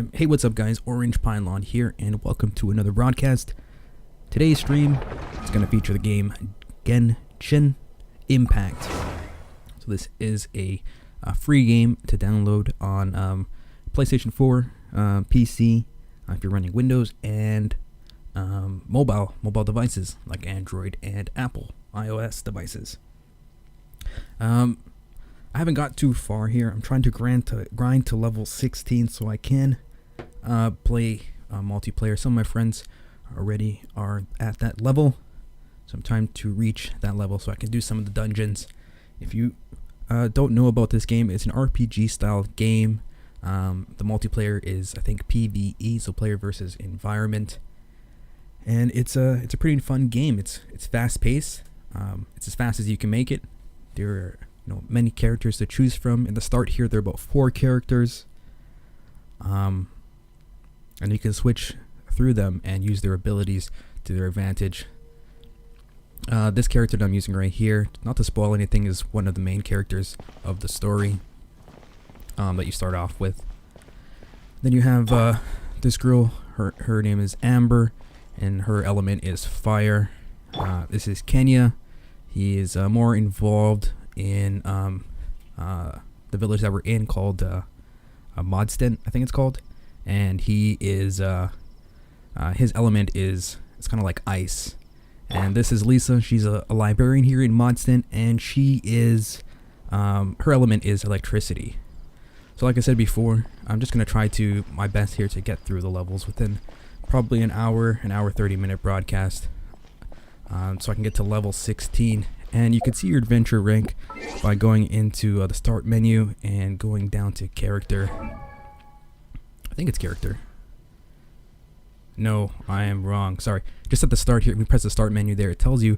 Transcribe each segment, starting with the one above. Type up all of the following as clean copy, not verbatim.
time. Hey, what's up guys? Orange Pylon here, and welcome to another broadcast. Today's stream is going to feature the game Genshin Impact. So this is a free game to download on PlayStation 4, PC, if you're running Windows, and mobile devices like Android and Apple iOS devices. I haven't got too far here. I'm trying to grind to level 16 so I can play multiplayer. Some of my friends already are at that level, so I'm trying to reach that level so I can do some of the dungeons. If you don't know about this game, it's an RPG style game. The multiplayer is, I think, PvE, so player versus environment, and it's a pretty fun game. It's fast paced. It's as fast as you can make it. There are many characters to choose from. In the start here, there are about 4 characters, and you can switch through them and use their abilities to their advantage. This character that I'm using right here, not to spoil anything, is one of the main characters of the story that you start off with. Then you have this girl. Her name is Amber, and her element is fire. This is Kenya. He is more involved in the village that we're in, called Modston, I think it's called, and he is his element is, it's kind of like ice. And this is Lisa. She's a librarian here in Modston, and she is her element is electricity. So like I said before, I'm just gonna try to my best here to get through the levels within probably an hour 30-minute broadcast, so I can get to level 16. And you can see your adventure rank by going into the start menu and going down to character. I think it's character. No, I am wrong. Sorry. Just at the start here, we press the start menu there. It tells you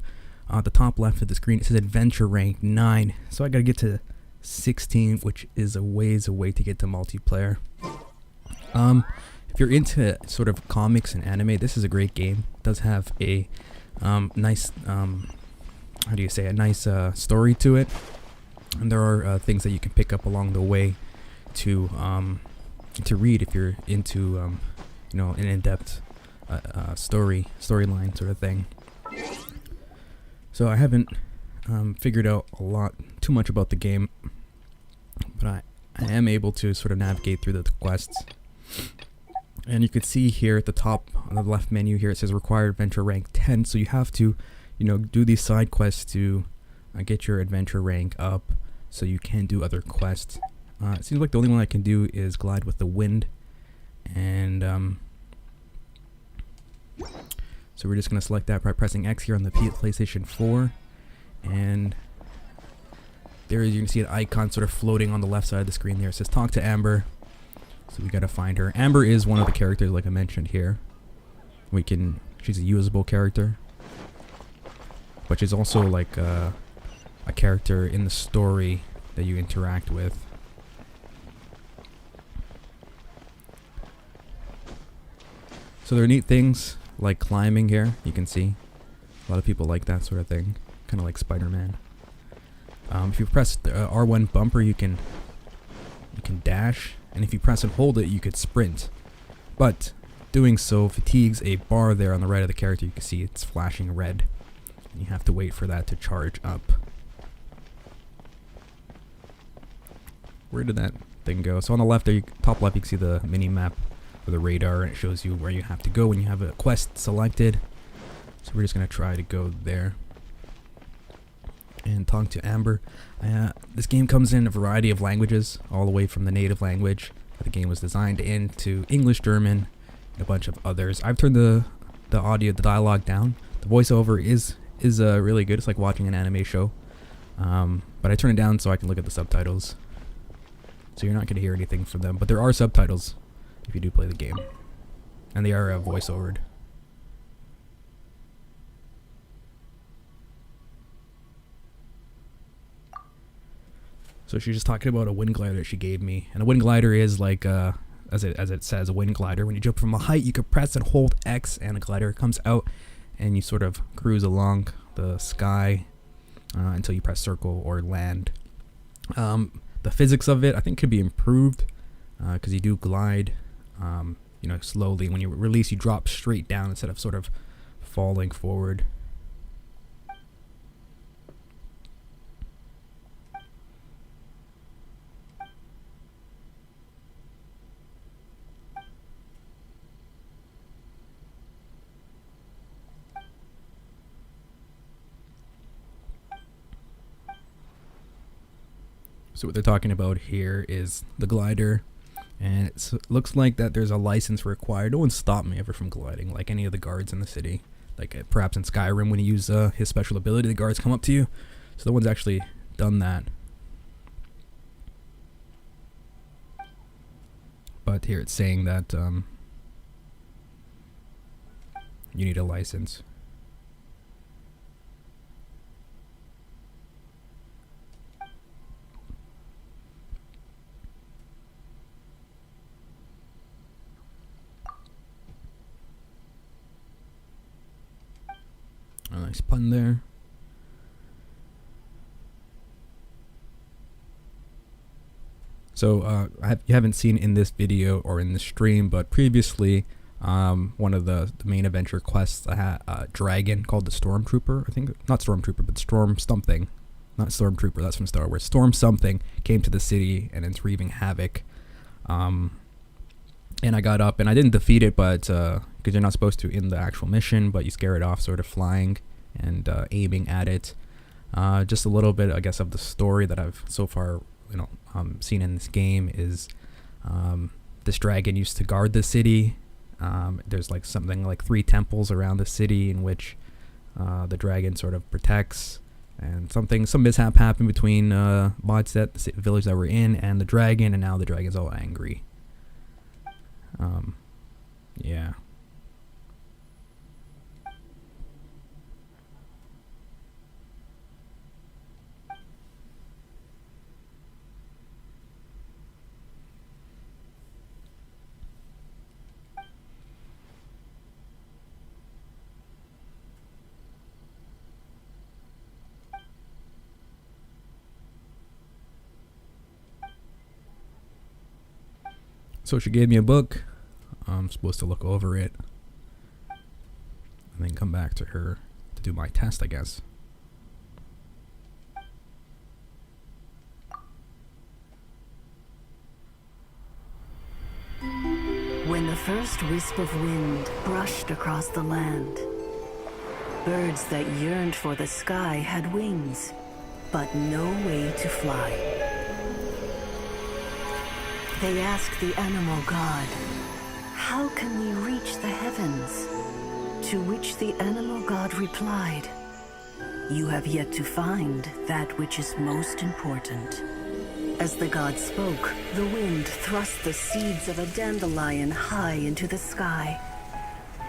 at the top left of the screen, it says adventure rank 9. So I gotta get to 16, which is a ways away to get to multiplayer. If you're into sort of comics and anime, this is a great game. It does have a nice how do you say, a nice story to it, and there are things that you can pick up along the way to read if you're into an in-depth storyline sort of thing. So I haven't figured out too much about the game, but I am able to sort of navigate through the quests. And you can see here at the top on the left menu here, it says required adventure rank 10, so you have to do these side quests to get your adventure rank up so you can do other quests. It seems like the only one I can do is glide with the wind, and so we're just going to select that by pressing X here on the PlayStation 4, and there you can see an icon sort of floating on the left side of the screen there. It says talk to Amber, so we got to find her. Amber is one of the characters like I mentioned here. She's a usable character, but she's also like a character in the story that you interact with. So there are neat things like climbing here. You can see a lot of people like that sort of thing, kind of like Spider-Man. If you press the R1 bumper, you can dash, and if you press and hold it, you could sprint. But doing so fatigues a bar there on the right of the character. You can see it's flashing red. You have to wait for that to charge up. Where did that thing go? So on the left there, top left, you can see the mini map or the radar, and it shows you where you have to go when you have a quest selected. So we're just gonna try to go there and talk to Amber. This game comes in a variety of languages, all the way from the native language that the game was designed in to English, German, and a bunch of others. I've turned the audio, the dialogue down. The voiceover is really good. It's like watching an anime show, but I turn it down so I can look at the subtitles, so you're not going to hear anything from them, but there are subtitles if you do play the game, and they are voiceovered. So she's just talking about a wind glider that she gave me, and a wind glider is like as it says, a wind glider. When you jump from a height, you can press and hold X, and a glider comes out, and you sort of cruise along the sky until you press circle or land. The physics of it, I think, could be improved because you do glide you know, slowly. When you release, you drop straight down instead of sort of falling forward. So what they're talking about here is the glider, and it looks like that there's a license required. No one stopped me ever from gliding, like any of the guards in the city. Like perhaps in Skyrim, when you use his special ability, the guards come up to you. So no one's actually done that. But here it's saying that you need a license. A nice pun there. So you haven't seen in this video or in the stream, but previously one of the main adventure quests, I had a dragon called the Stormtrooper. I think not Stormtrooper, but Storm something. Not Stormtrooper, that's from Star Wars. Storm something came to the city and it's wreaking havoc. And I got up and I didn't defeat it, but because you're not supposed to in the actual mission, but you scare it off, sort of flying and aiming at it. Just a little bit, I guess, of the story that I've so far, seen in this game is this dragon used to guard the city. There's like something like 3 temples around the city in which the dragon sort of protects. And some mishap happened between Bodset, the village that we're in, and the dragon, and now the dragon's all angry. Yeah. So she gave me a book. I'm supposed to look over it and then come back to her to do my test, I guess. When the first wisp of wind brushed across the land, birds that yearned for the sky had wings, but no way to fly. They asked the animal god, "How can we reach the heavens?" To which the animal god replied, "You have yet to find that which is most important." As the god spoke, the wind thrust the seeds of a dandelion high into the sky.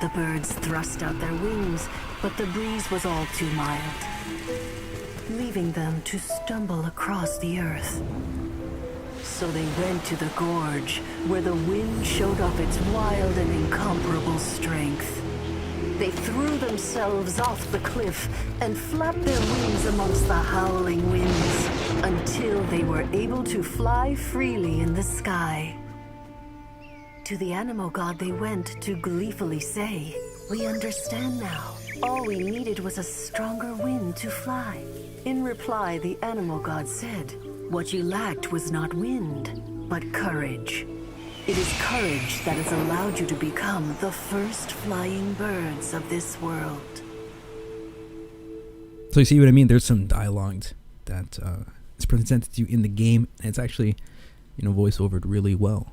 The birds thrust out their wings, but the breeze was all too mild, leaving them to stumble across the earth. So they went to the gorge, where the wind showed up its wild and incomparable strength. They threw themselves off the cliff and flapped their wings amongst the howling winds until they were able to fly freely in the sky. To the animal god they went to gleefully say, "We understand now. All we needed was a stronger wind to fly." In reply, the animal god said, "What you lacked was not wind, but courage. It is courage that has allowed you to become the first flying birds of this world." So you see what I mean? There's some dialogue that is presented to you in the game, and it's actually, voice-overed really well.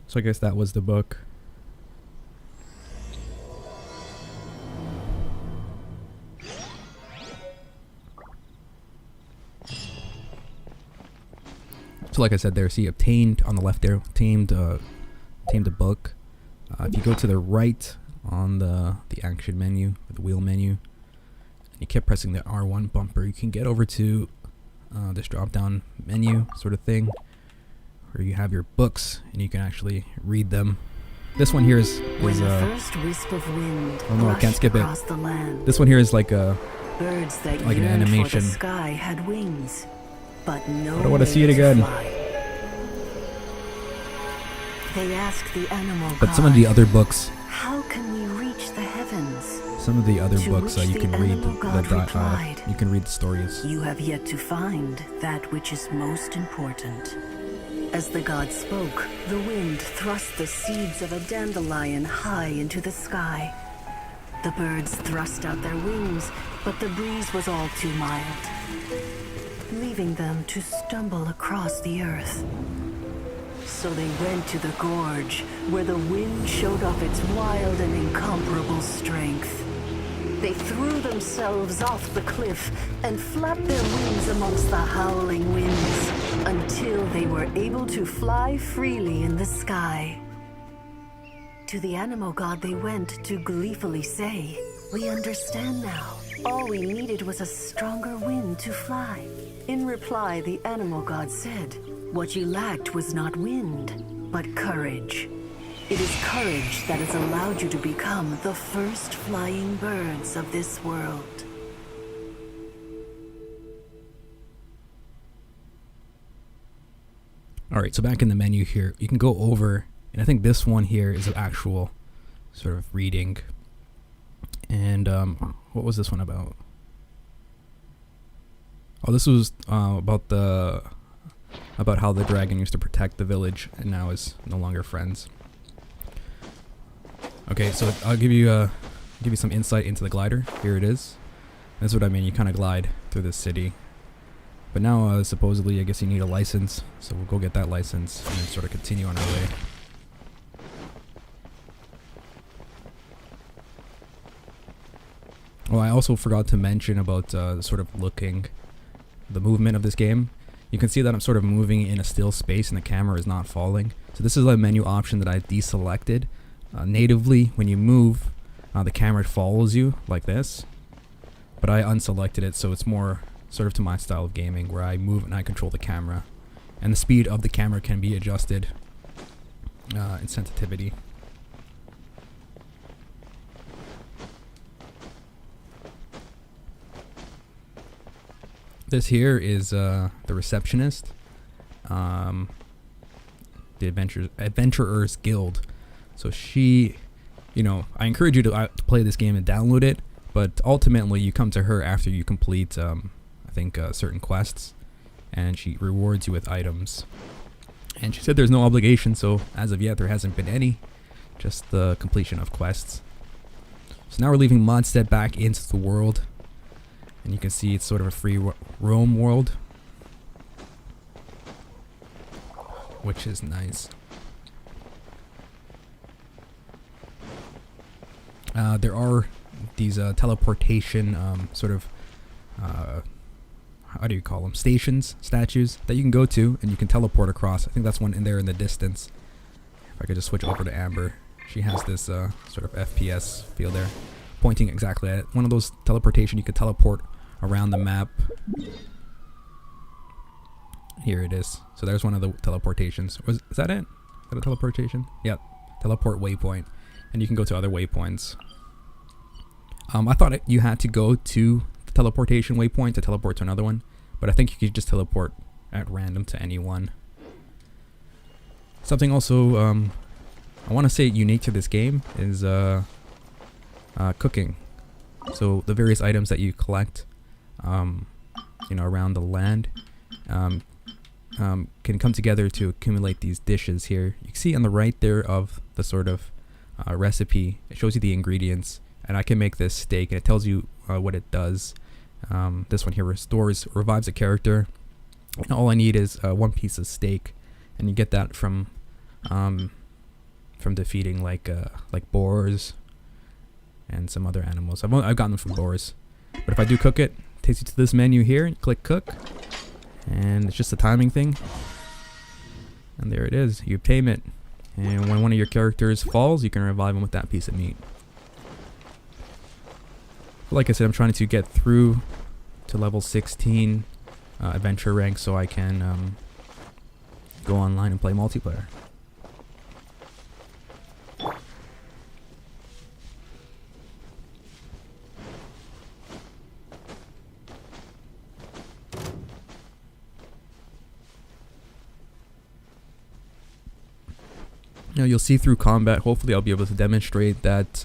So I guess that was the book. So like I said there, see, obtained on the left there, obtained a book. If you go to the right on the action menu, or the wheel menu, and you keep pressing the R1 bumper, you can get over to this drop down menu sort of thing, where you have your books and you can actually read them. This one here is When the first wisp of wind oh no, I can't skip it. across the land, This one here is like a birds that like an yearned animation. for the sky had wings, but no I don't want to see it way again. fly. They asked the animal But god, some of the other books, how can we reach the heavens? some of the other To books which you the can read animal god replied, you can read the stories. You have yet to find that which is most important. As the god spoke, the wind thrust the seeds of a dandelion high into the sky. The birds thrust out their wings, but the breeze was all too mild, leaving them to stumble across the earth. So they went to the gorge, where the wind showed off its wild and incomparable strength. They threw themselves off the cliff and flapped their wings amongst the howling winds until they were able to fly freely in the sky. To the animal god they went to gleefully say, "We understand now. All we needed was a stronger wind to fly." In reply, the animal god said, "What you lacked was not wind, but courage. It is courage that has allowed you to become the first flying birds of this world." Alright, so back in the menu here, you can go over, and I think this one here is an actual sort of reading. And what was this one about? Oh, this was about how the dragon used to protect the village and now is no longer friends. Okay, so I'll give you some insight into the glider. Here it is. That's what I mean. You kind of glide through this city. But now, supposedly, I guess you need a license. So we'll go get that license and then sort of continue on our way. Oh, I also forgot to mention about sort of the movement of this game. You can see that I'm sort of moving in a still space and the camera is not falling. So this is a menu option that I deselected. Natively, when you move, the camera follows you like this. But I unselected it, so it's more sort of to my style of gaming, where I move and I control the camera. And the speed of the camera can be adjusted in sensitivity. This here is the receptionist, the Adventurers Guild. So she, I encourage you to play this game and download it, but ultimately you come to her after you complete, I think, certain quests, and she rewards you with items. And she said there's no obligation, so as of yet there hasn't been any, just the completion of quests. So now we're leaving Modstead back into the world. And you can see it's sort of a free roam world, which is nice. There are these teleportation sort of, how do you call them? Statues that you can go to and you can teleport across. I think that's one in there in the distance. If I could just switch over to Amber. She has this sort of FPS feel there, pointing exactly at it. One of those teleportation, you could teleport around the map. Here it is. So there's one of the teleportations. Is that it? Is that a teleportation? Yep. Teleport waypoint. And you can go to other waypoints. I thought you had to go to the teleportation waypoint to teleport to another one, but I think you could just teleport at random to any one. Something also I want to say unique to this game is cooking. So the various items that you collect around the land can come together to accumulate these dishes here. You can see on the right there of the sort of recipe, it shows you the ingredients, and I can make this steak and it tells you what it does. This one here revives a character, and all I need is one piece of steak, and you get that from defeating like boars and some other animals. I've gotten them from boars. But if I do cook it takes you to this menu here, and click cook, and it's just a timing thing, and there it is. You payment, and when one of your characters falls, you can revive them with that piece of meat. Like I said, I'm trying to get through to level 16 adventure rank so I can go online and play multiplayer. You'll see through combat. Hopefully I'll be able to demonstrate that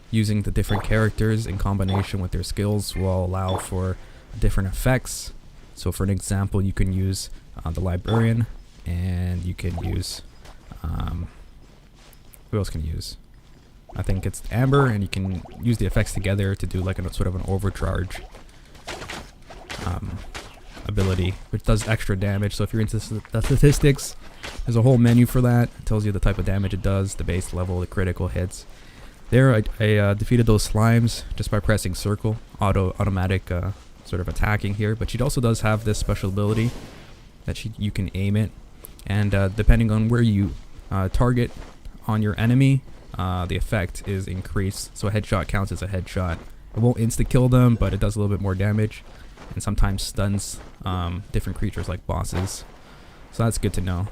using the different characters in combination with their skills will allow for different effects. So for an example, you can use the librarian, and you can use who else can you use? I think it's Amber, and you can use the effects together to do like a sort of an overcharge ability, which does extra damage. So if you're into the statistics, there's a whole menu for that. It tells you the type of damage it does, the base level, the critical hits. There, I defeated those slimes just by pressing circle, automatic sort of attacking here. But she also does have this special ability that you can aim it, and depending on where you target on your enemy, the effect is increased. So a headshot counts as a headshot. It won't insta-kill them, but it does a little bit more damage, and sometimes stuns different creatures like bosses. So that's good to know.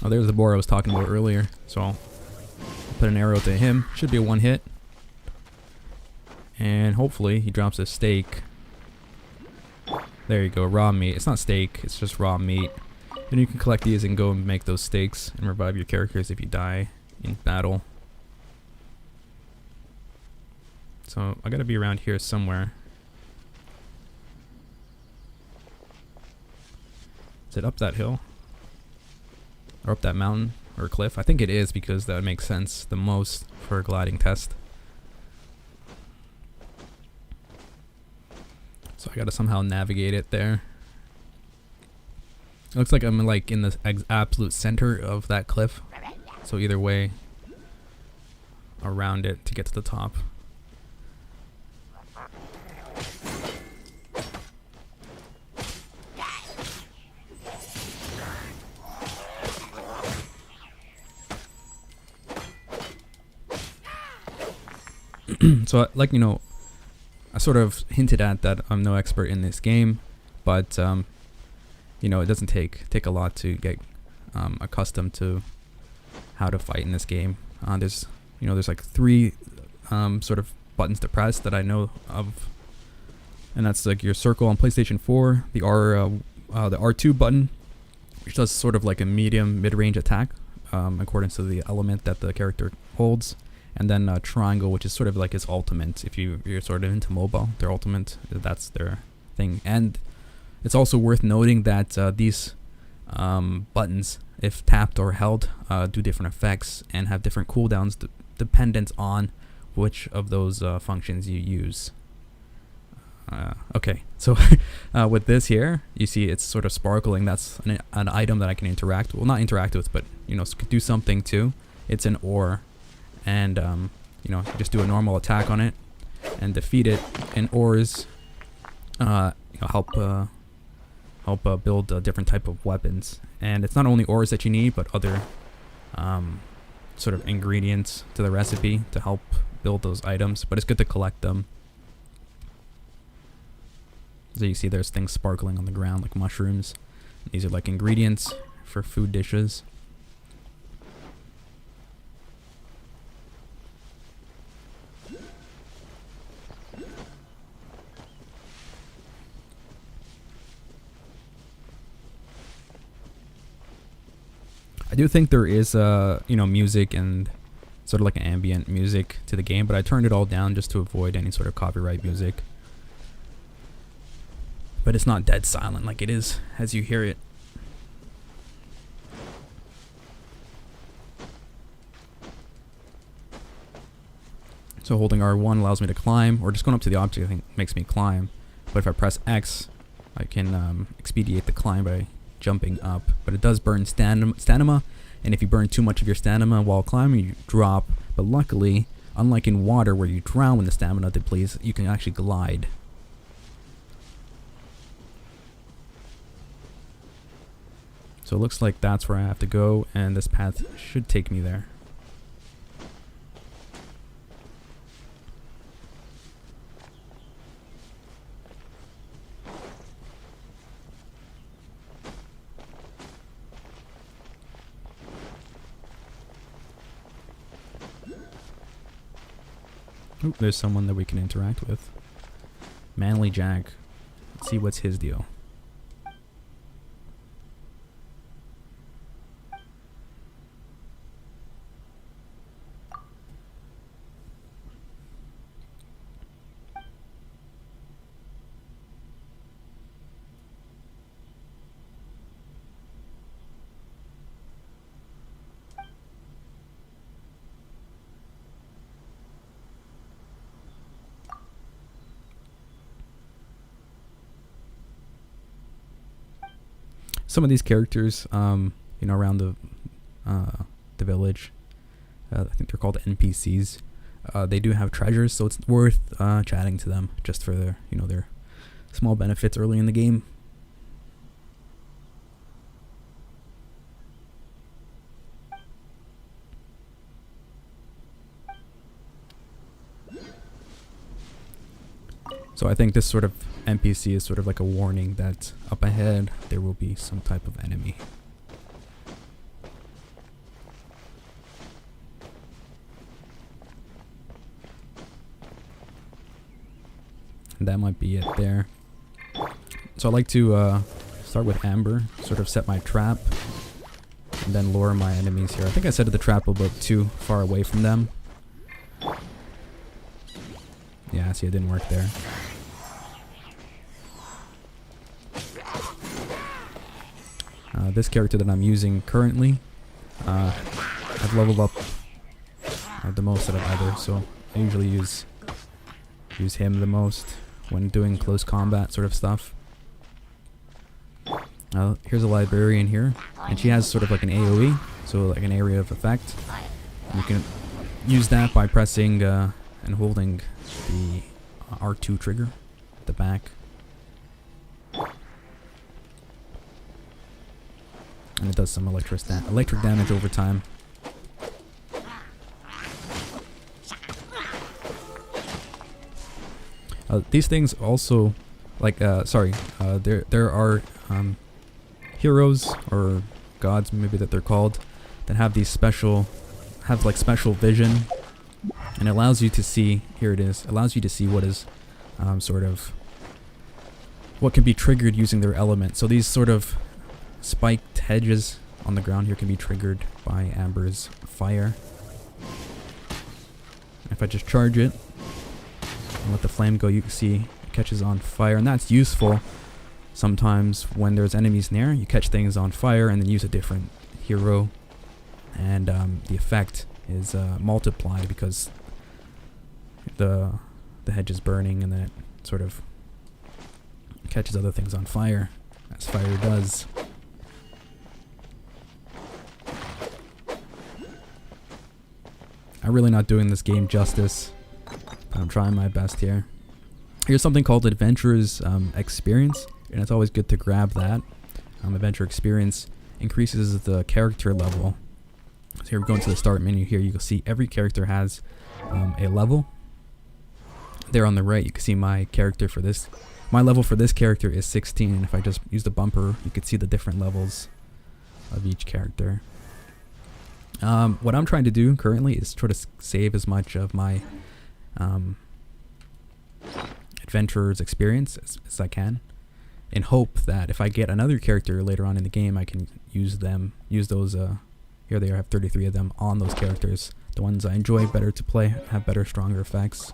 Oh, there's the boar I was talking about earlier. So I'll put an arrow to him. Should be a one hit. And hopefully he drops a steak. There you go, raw meat. It's not steak, it's just raw meat. And you can collect these and go and make those steaks and revive your characters if you die in battle. So I gotta be around here somewhere. Is it up that hill? Or up that mountain or cliff? I think it is, because that makes sense the most for a gliding test. So I gotta somehow navigate it there. It looks like I'm like in the absolute center of that cliff. So either way, around it to get to the top. So, like, you know, I sort of hinted at that I'm no expert in this game, but you know, it doesn't take a lot to get accustomed to how to fight in this game. There's like 3 sort of buttons to press that I know of, and that's like your circle on PlayStation 4, the R2 button, which does sort of like a mid-range attack according to the element that the character holds. And then triangle, which is sort of like his ultimate. If you're sort of into mobile, their ultimate, that's their thing. And it's also worth noting that these buttons, if tapped or held, do different effects and have different cooldowns dependent on which of those functions you use. Okay, so with this here, you see it's sort of sparkling. That's an item that I can interact with. Well, not interact with, but, you know, do something to. It's an ore. And you know, just do a normal attack on it and defeat it. And ores you know, help build a different type of weapons. And it's not only ores that you need, but other sort of ingredients to the recipe to help build those items. But it's good to collect them. So you see there's things sparkling on the ground like mushrooms. These are like ingredients for food dishes. I do think there is you know, music and sort of like an ambient music to the game, but I turned it all down just to avoid any sort of copyright music. But it's not dead silent like it is as you hear it. So holding R1 allows me to climb, or just going up to the object I think makes me climb. But if I press X, I can expedite the climb by jumping up. But it does burn stamina, and if you burn too much of your stamina while climbing, you drop. But luckily, unlike in water where you drown when the stamina depletes, you can actually glide. So it looks like that's where I have to go, and this path should take me there. Oop, there's someone that we can interact with. Manly Jack. Let's see what's his deal. Some of these characters, you know, around the village, I think they're called NPCs. They do have treasures, so it's worth chatting to them just for their, you know, their small benefits early in the game. So I think this sort of NPC is sort of like a warning that up ahead there will be some type of enemy. And that might be it there. So I like to start with Amber, sort of set my trap, and then lure my enemies here. I think I set the trap a bit too far away from them. Yeah, see, it didn't work there. This character that I'm using currently, I've leveled up the most out of either, so I usually use him the most when doing close combat sort of stuff. Here's a librarian here, and she has sort of like an AoE, so like an area of effect. And you can use that by pressing and holding the R2 trigger at the back. And it does some electric damage over time. These things also, like, there are heroes or gods, maybe that they're called, that have these special vision, and it allows you to see. Here it is. Allows you to see what is, sort of, what can be triggered using their element. So these sort of spiked hedges on the ground here can be triggered by Amber's fire. If I just charge it and let the flame go, you can see it catches on fire, and that's useful sometimes when there's enemies near. You catch things on fire and then use a different hero, and the effect is multiplied because the hedge is burning, and then it sort of catches other things on fire, as fire does. I'm really not doing this game justice, but I'm trying my best here. Here's something called Adventurer's Experience, and it's always good to grab that. Adventure Experience increases the character level. So here we go into the start menu here. You can see every character has a level. There on the right, you can see my character for this. My level for this character is 16, and if I just use the bumper, you could see the different levels of each character. What I'm trying to do currently is try to save as much of my adventurer's experience as I can, in hope that if I get another character later on in the game, I can use those, here they are, I have 33 of them on those characters, the ones I enjoy better to play, have better, stronger effects.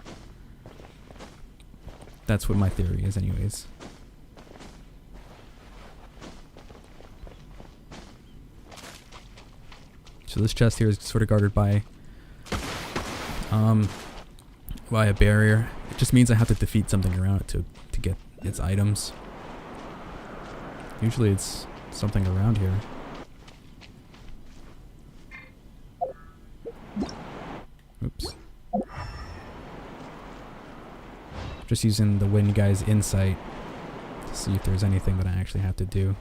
That's what my theory is anyways. So this chest here is sort of guarded by a barrier. It just means I have to defeat something around it to get its items. Usually it's something around here. Oops. Just using the wind guy's insight to see if there's anything that I actually have to do.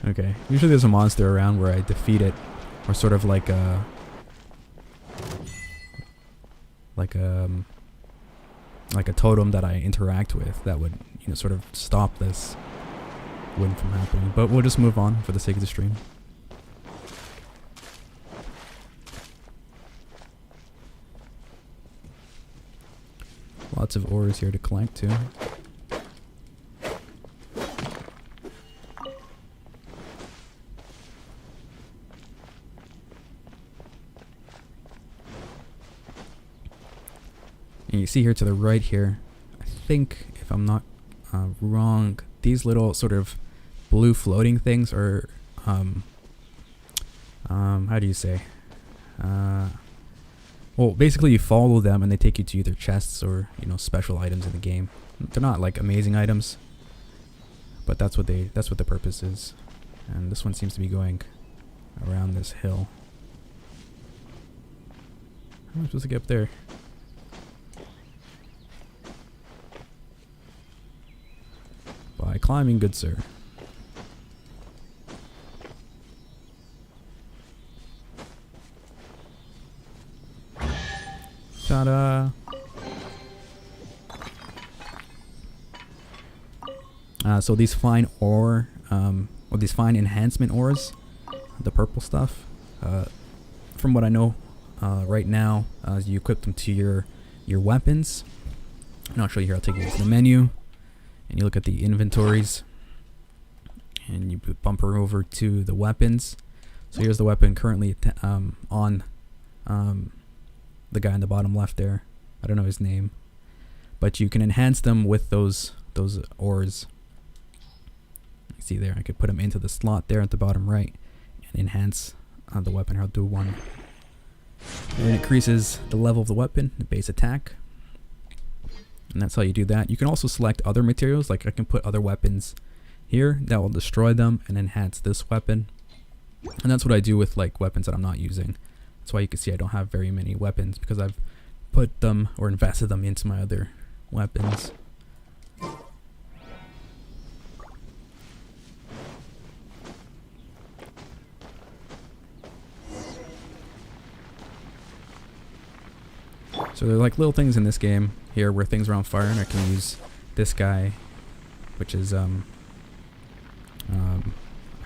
Okay, usually there's a monster around where I defeat it, or sort of like a totem that I interact with that would, you know, sort of stop this wind from happening. But we'll just move on for the sake of the stream. lots of ores here to collect too. And you see here to the right here, I think, if I'm not wrong, these little sort of blue floating things are, how do you say? Well, basically you follow them and they take you to either chests or, you know, special items in the game. They're not like amazing items, but that's what the purpose is. And this one seems to be going around this hill. How am I supposed to get up there? By climbing, good sir. Ta-da! So these fine ore, or these fine enhancement ores, the purple stuff, from what I know right now, you equip them to your weapons. And I'll show you here. I'll take you to the menu, and you look at the inventories, and you bumper over to the weapons. So here's the weapon currently on the guy in the bottom left there. I don't know his name, but you can enhance them with those ores. You see there, I could put them into the slot there at the bottom right and enhance the weapon. I'll do one. And it increases the level of the weapon, the base attack. And that's how you do that. You can also select other materials, like I can put other weapons here that will destroy them and enhance this weapon. And that's what I do with like weapons that I'm not using. That's why you can see I don't have very many weapons, because I've put them or invested them into my other weapons. So there are like little things in this game here where things are on fire, and I can use this guy, which is I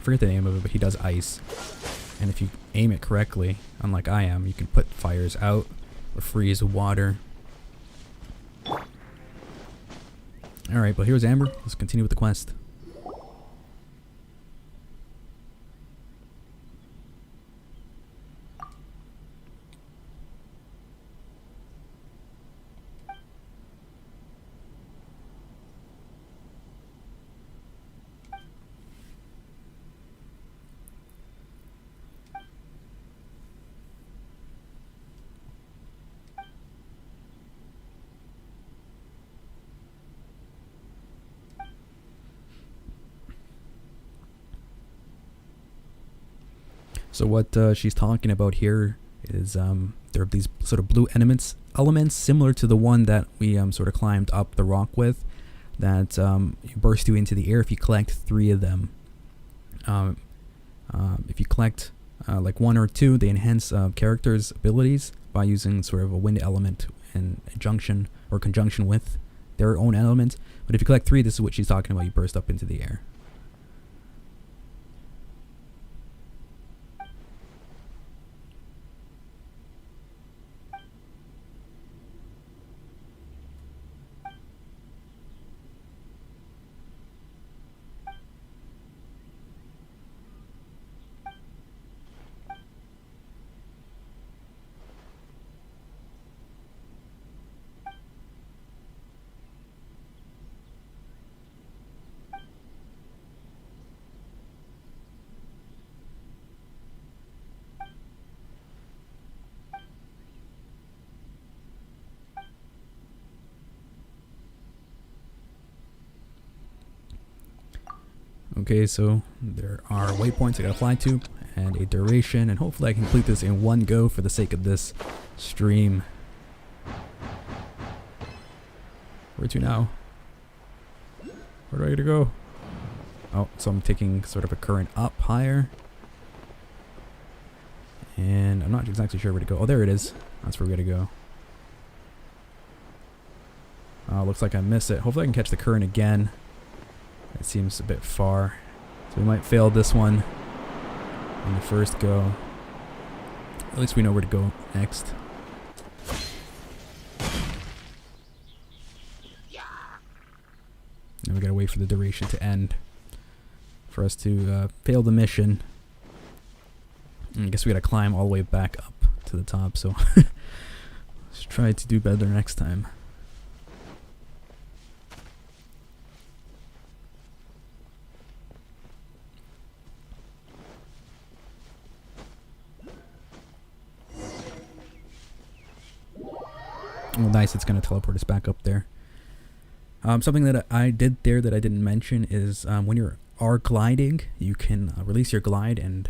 forget the name of it, but he does ice. And if you aim it correctly, unlike I am, you can put fires out or freeze water. Alright, but here's Amber. Let's continue with the quest. So what she's talking about here is there are these sort of blue elements similar to the one that we sort of climbed up the rock with, that burst you into the air if you collect 3 of them. If you collect like 1 or 2, they enhance characters' abilities by using sort of a wind element in conjunction with their own element. But if you collect 3, this is what she's talking about. You burst up into the air. Okay, so there are waypoints I gotta fly to, and a duration, and hopefully I can complete this in one go for the sake of this stream. Where to now? Where do I gotta go? Oh, so I'm taking sort of a current up higher. And I'm not exactly sure where to go. Oh, there it is. That's where we gotta go. Looks like I missed it. Hopefully I can catch the current again. It seems a bit far, so we might fail this one on the first go. At least we know where to go next. And we gotta wait for the duration to end for us to fail the mission. And I guess we gotta climb all the way back up to the top, so let's try to do better next time. Well, nice, it's going to teleport us back up there. Something that I did there that I didn't mention is when you're gliding, you can release your glide and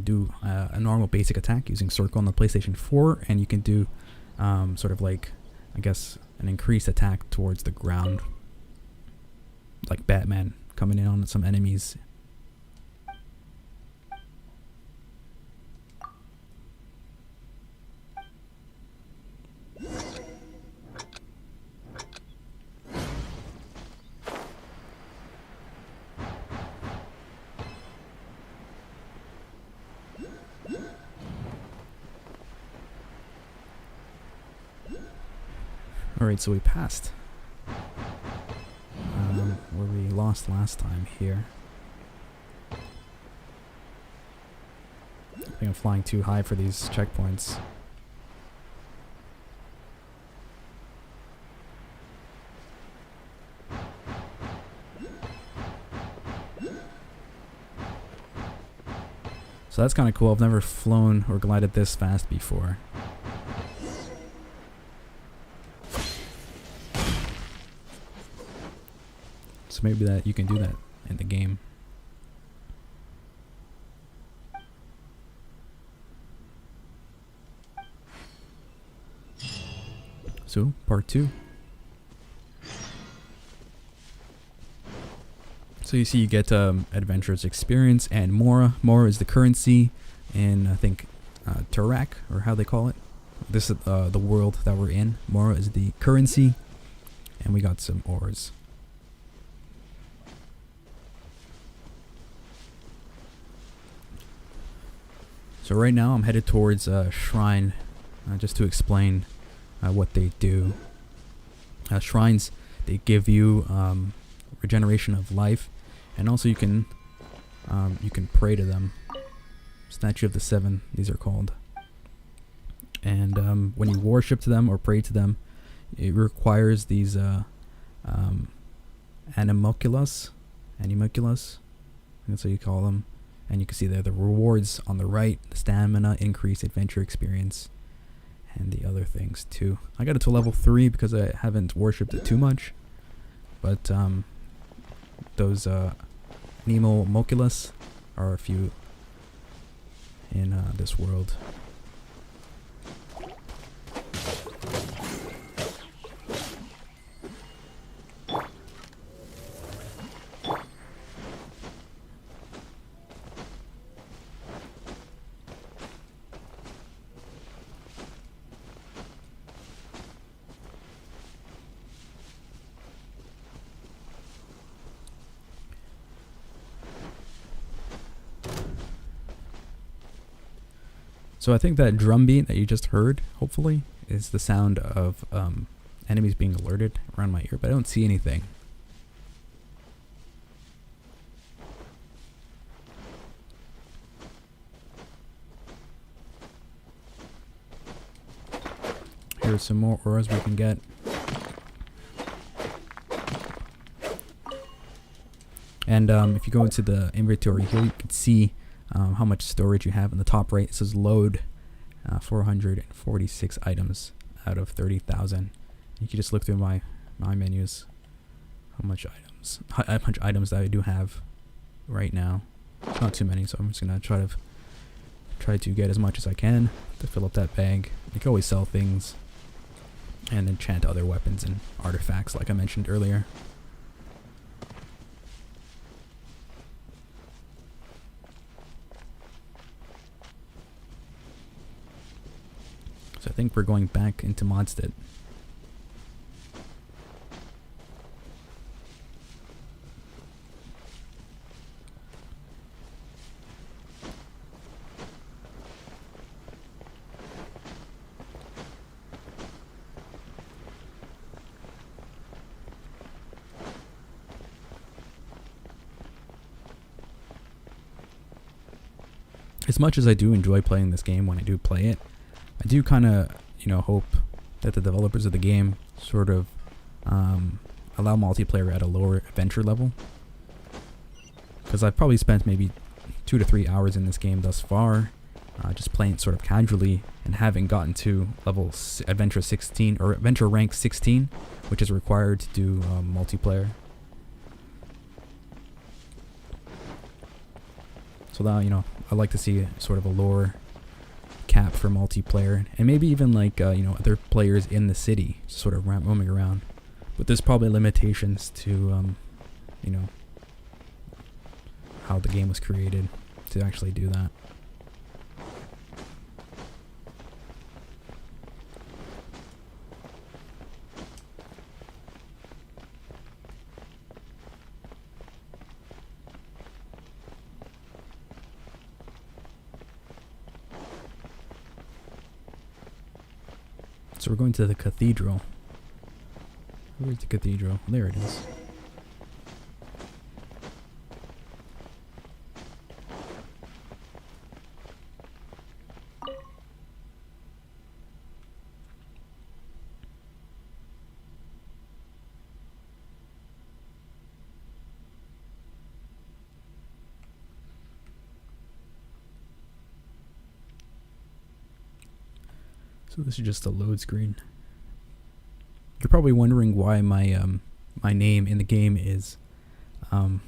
do a normal basic attack using circle on the PlayStation 4, and you can do sort of like, I guess, an increased attack towards the ground, like Batman coming in on some enemies. Alright, so we passed where we lost last time here. I think I'm flying too high for these checkpoints. So that's kind of cool. I've never flown or glided this fast before. So maybe that you can do that in the game. So, part 2. So you see you get adventurer's experience and Mora. Mora is the currency in, I think, Turak, or how they call it. This is the world that we're in. Mora is the currency, and we got some ores. So right now I'm headed towards a shrine, just to explain what they do. Shrines, they give you regeneration of life, and also you can pray to them. Statue of the Seven, these are called. And when you worship to them or pray to them, it requires these animalculas, that's what you call them. And you can see there the rewards on the right, the stamina, increase, adventure experience, and the other things too. I got it to level 3 because I haven't worshipped it too much. But those animalculas are a few in this world. So I think that drum beat that you just heard, hopefully, is the sound of enemies being alerted around my ear, but I don't see anything. Here's some more ores we can get. And if you go into the inventory here, you can see how much storage you have. In the top right, it says load 446 items out of 30,000. You can just look through my menus, how much items that I do have right now. It's not too many, so I'm just gonna try to get as much as I can to fill up that bag. You can always sell things and enchant other weapons and artifacts, like I mentioned earlier. So I think we're going back into Modstead. as much as I do enjoy playing this game when I do play it, I do kind of, hope that the developers of the game sort of allow multiplayer at a lower adventure level. Because I've probably spent maybe 2 to 3 hours in this game thus far, just playing it sort of casually, and having gotten to adventure 16 or adventure rank 16, which is required to do multiplayer. So that, I'd like to see sort of a lower cap for multiplayer, and maybe even like other players in the city sort of roaming around. But there's probably limitations to how the game was created to actually do that. So we're going to the cathedral. Where's the cathedral? There it is. So this is just a load screen. You're probably wondering why my my name in the game is I'll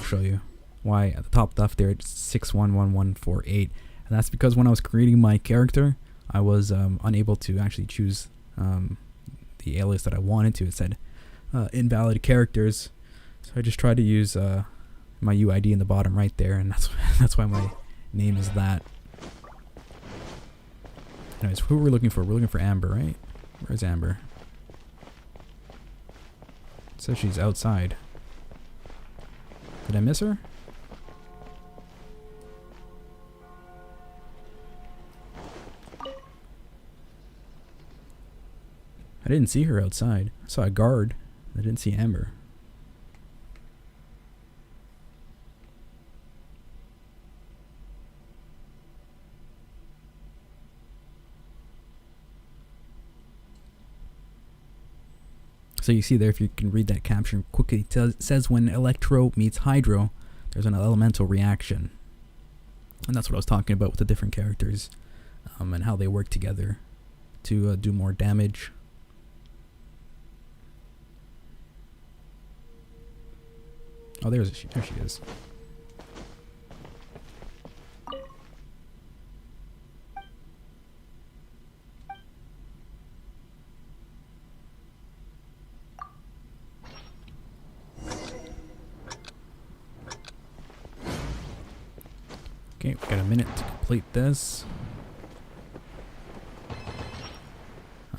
show you why at the top left there it's 611148, and that's because when I was creating my character I was unable to actually choose the alias that I wanted to. It said invalid characters, so I just tried to use my UID in the bottom right there, and that's why my name is that. Anyways, who are we looking for? We're looking for Amber, right? Where's Amber? It says she's outside. Did I miss her? I didn't see her outside. I saw a guard. I didn't see Amber. So you see there, if you can read that caption quickly, it says when Electro meets Hydro, there's an elemental reaction. And that's what I was talking about with the different characters and how they work together to do more damage. Oh, there she is. Okay, we got a minute to complete this.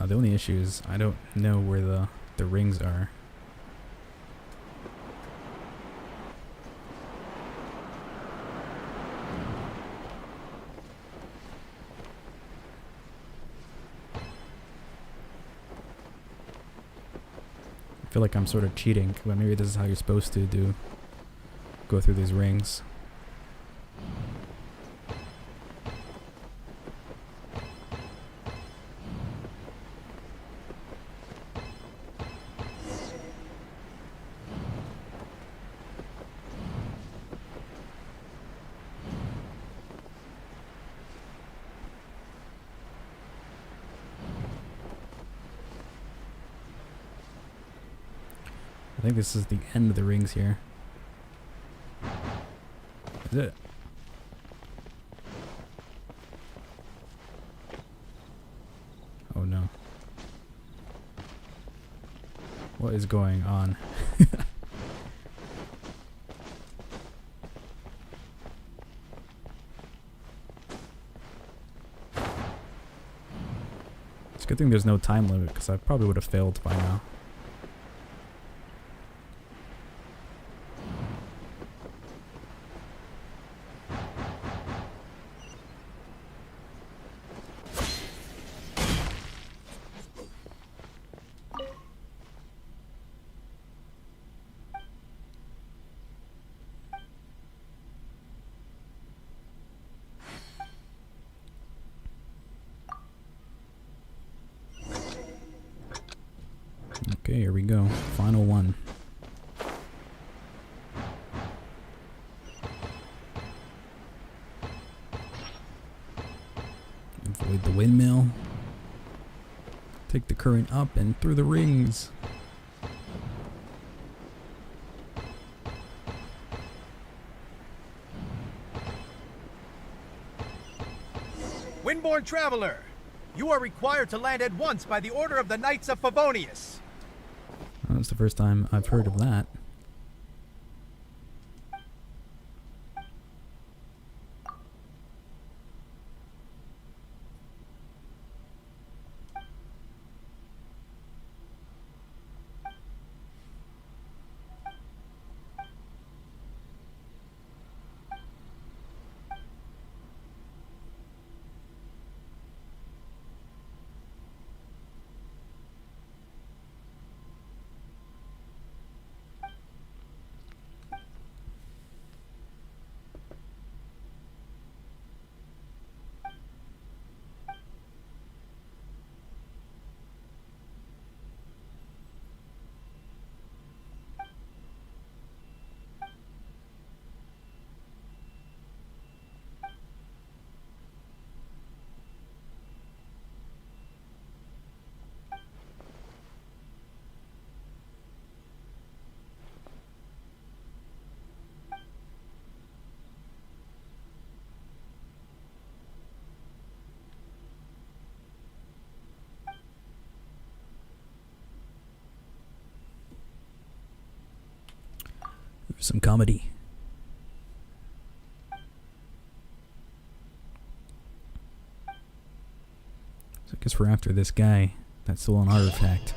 The only issue is I don't know where the rings are. I feel like I'm sort of cheating, but maybe this is how you're supposed to go through these rings. I think this is the end of the rings here. Is it? Oh no. What is going on? It's a good thing there's no time limit, because I probably would have failed by now. Okay, here we go. Final one. Avoid the windmill. Take the current up and through the rings. Windborne Traveler, you are required to land at once by the order of the Knights of Favonius. That's the first time I've heard of that. Some comedy. So I guess we're after this guy that stole an artifact,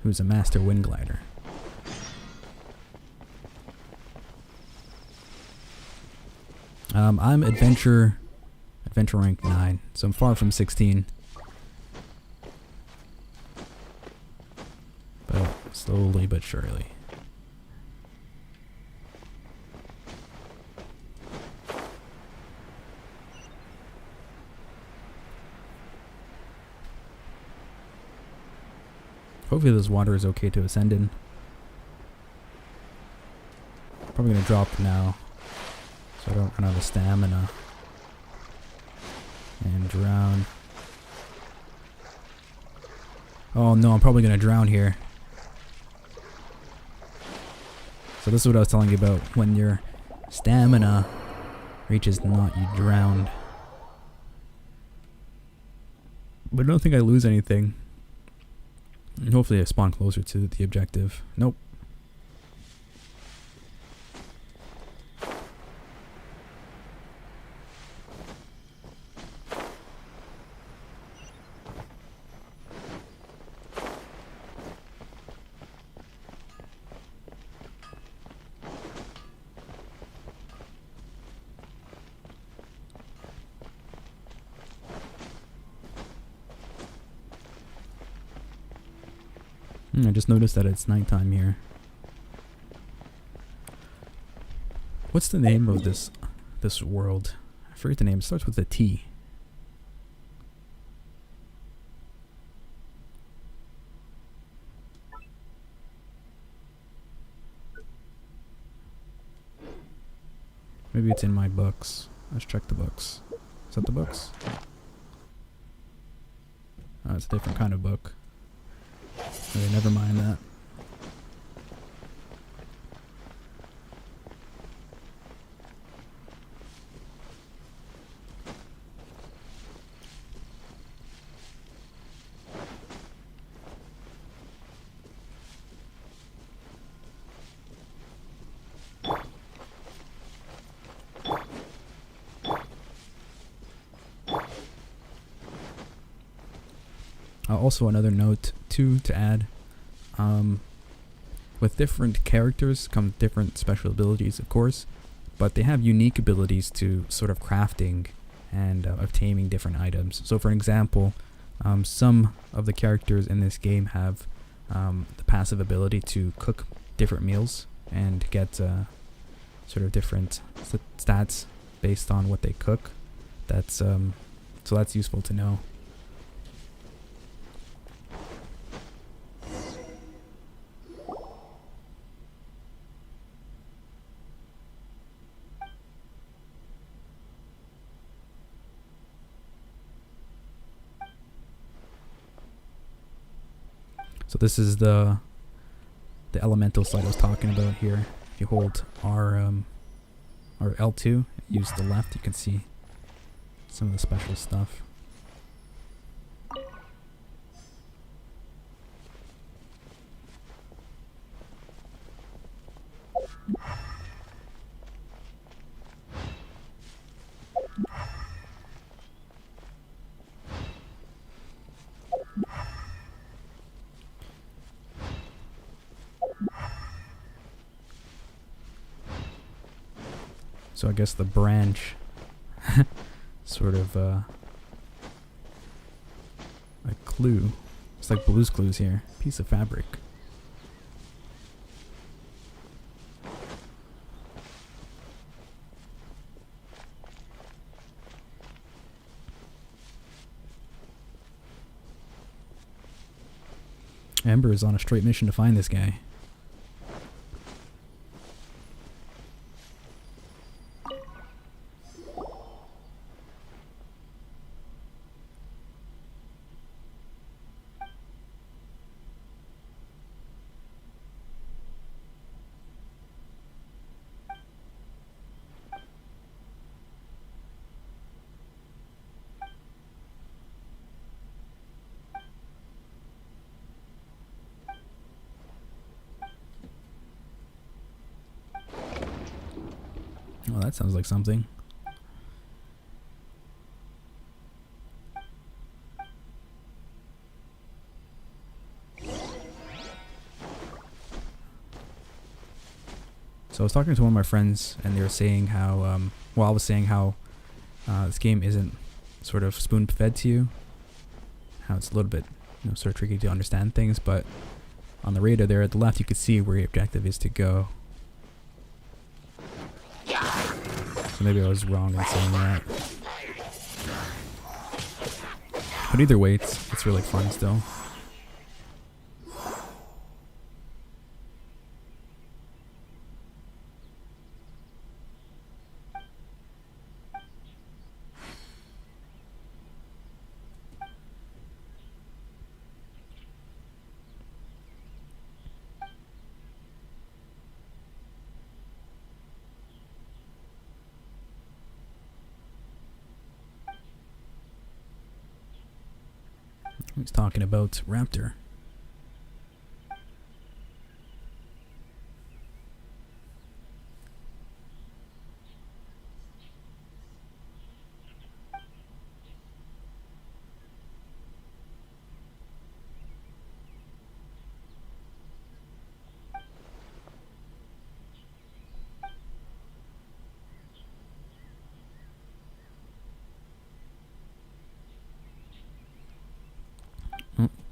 who's a master wind glider. I'm adventure rank 9, so I'm far from 16. But slowly but surely. Hopefully this water is okay to ascend in. Probably gonna drop now, so I don't run out of stamina and drown. Oh no, I'm probably gonna drown here. So this is what I was telling you about. When your stamina reaches naught, you drown. But I don't think I lose anything. And hopefully I spawn closer to the objective. Nope. I just noticed that it's nighttime here. What's the name of this world? I forget the name. It starts with a T. Maybe it's in my books. Let's check the books. Is that the books? Oh, it's a different kind of book. Okay, never mind that. Also, another note to add. With different characters come different special abilities, of course, but they have unique abilities to sort of crafting and obtaining different items. So for example, some of the characters in this game have the passive ability to cook different meals and get sort of different stats based on what they cook. That's so that's useful to know. So this is the elemental slide I was talking about here. If you hold R or L2, use the left, you can see some of the special stuff. So I guess the branch sort of a clue. It's like Blue's Clues here. Piece of fabric. Ember is on a straight mission to find this guy. Oh, that sounds like something. So I was talking to one of my friends, and they were saying how, well, I was saying how this game isn't sort of spoon-fed to you, how it's a little bit, sort of tricky to understand things, but on the radar there at the left, you can see where your objective is to go. So maybe I was wrong in saying that. But either way, it's really fun still. He's talking about Raptor.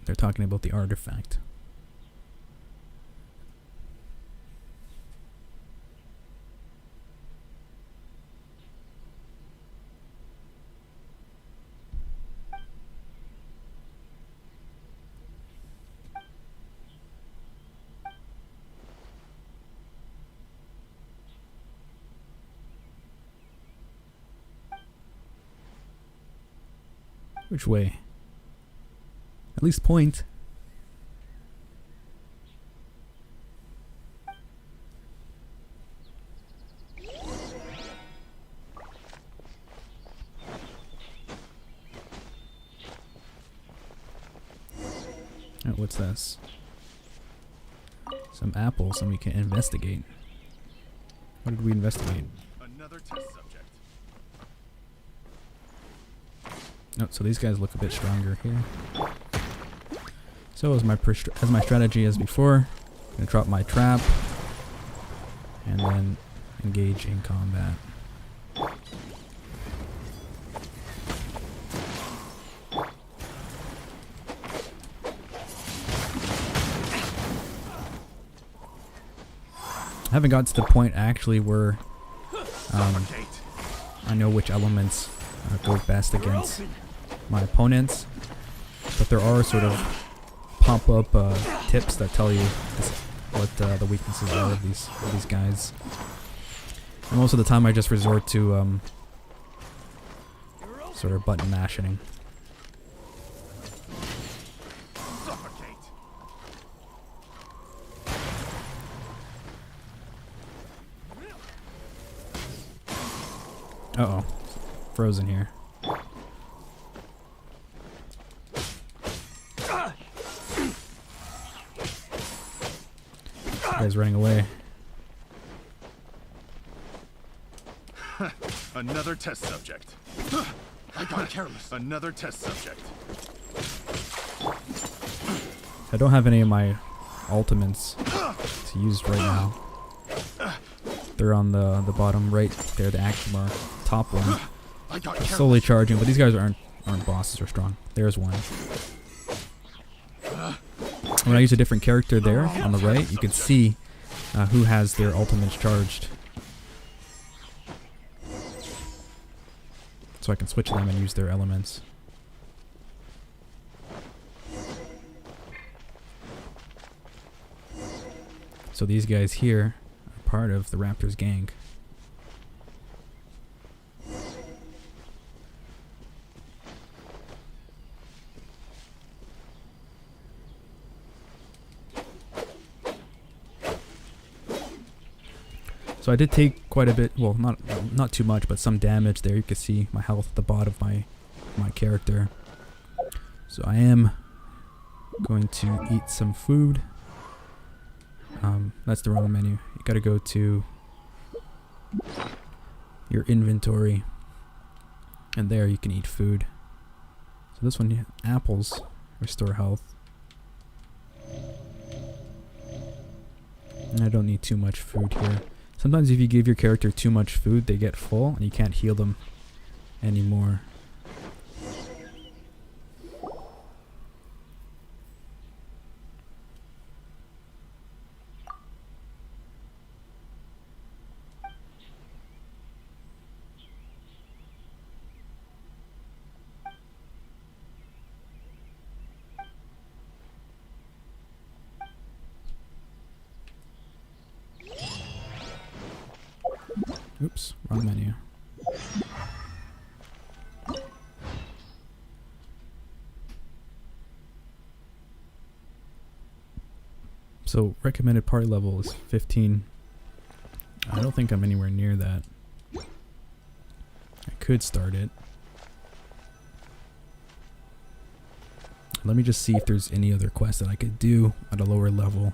They're talking about the artifact. Which way? At least point. Oh, what's this? Some apples, and we can investigate. What did we investigate? Another test subject. Oh, so these guys look a bit stronger here. So as my strategy as before, I'm gonna drop my trap and then engage in combat. I haven't got to the point actually where I know which elements go best against my opponents, but there are sort of pop-up tips that tell you what the weaknesses are of these guys. And most of the time I just resort to sort of button mashing. Uh-oh. Frozen here. Guy's running away. Another test subject. I got careless. Another test subject. I don't have any of my ultimates to use right now. They're on the bottom right there, the Akuma top one. I got Slowly charging, but these guys aren't bosses or strong. There's one. When I use a different character there on the right, you can see who has their ultimates charged. So I can switch them and use their elements. So these guys here are part of the Raptors gang. So I did take quite a bit, well, not too much, but some damage there. You can see my health at the bottom of my character. So I am going to eat some food. That's the wrong menu. You gotta go to your inventory, and there you can eat food. So this one, apples restore health. And I don't need too much food here. Sometimes if you give your character too much food, they get full and you can't heal them anymore. Oops, wrong menu. So recommended party level is 15. I don't think I'm anywhere near that. I could start it. Let me just see if there's any other quests that I could do at a lower level.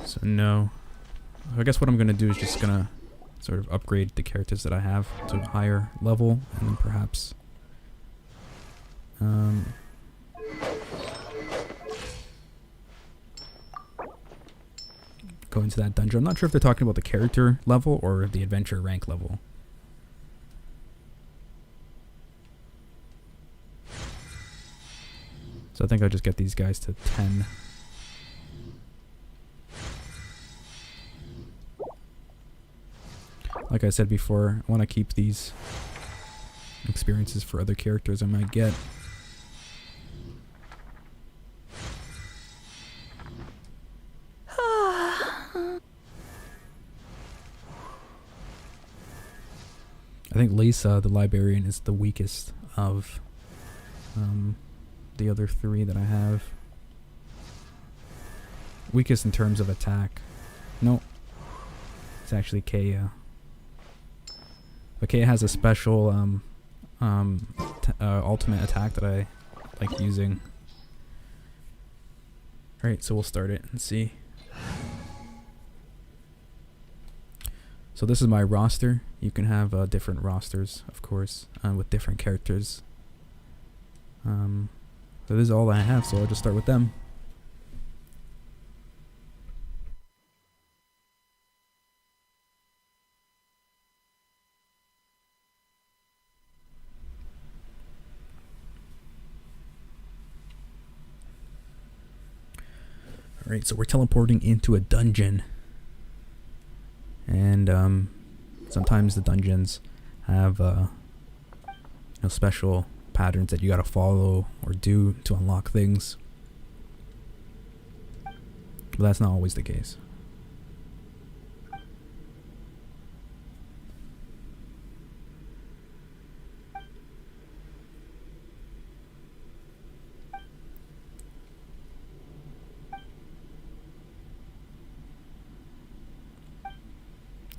So no. I guess what I'm gonna do is just gonna sort of upgrade the characters that I have to a higher level, and then perhaps go into that dungeon. I'm not sure if they're talking about the character level or the adventure rank level. So I think I'll just get these guys to 10. Like I said before, I want to keep these experiences for other characters I might get. I think Lisa, the librarian, is the weakest of the other three that I have. Weakest in terms of attack. No, it's actually Kaya. But Kaya has a special ultimate attack that I like using. Alright, so we'll start it and see. So this is my roster. You can have different rosters, of course, with different characters. So this is all I have, so I'll just start with them. Alright, so we're teleporting into a dungeon. And sometimes the dungeons have special patterns that you gotta follow or do to unlock things. But that's not always the case.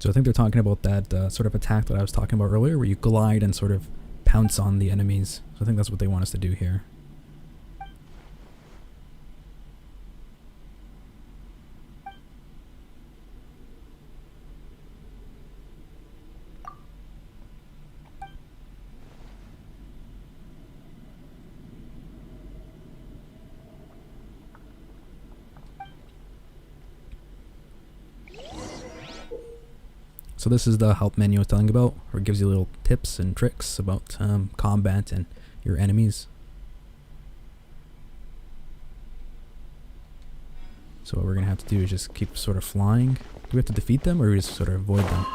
So I think they're talking about that sort of attack that I was talking about earlier, where you glide and sort of pounce on the enemies. So I think that's what they want us to do here. So this is the help menu I was telling you about, where it gives you little tips and tricks about combat and your enemies. So what we're going to have to do is just keep sort of flying. Do we have to defeat them, or do we just sort of avoid them?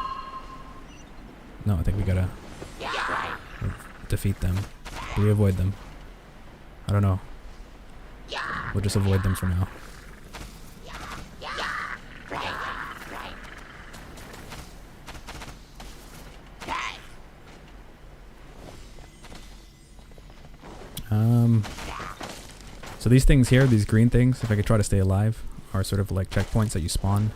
No, I think we gotta defeat them. Do we avoid them? I don't know. We'll just avoid them for now. So these things here, these green things, if I could try to stay alive, are sort of like checkpoints that you spawn.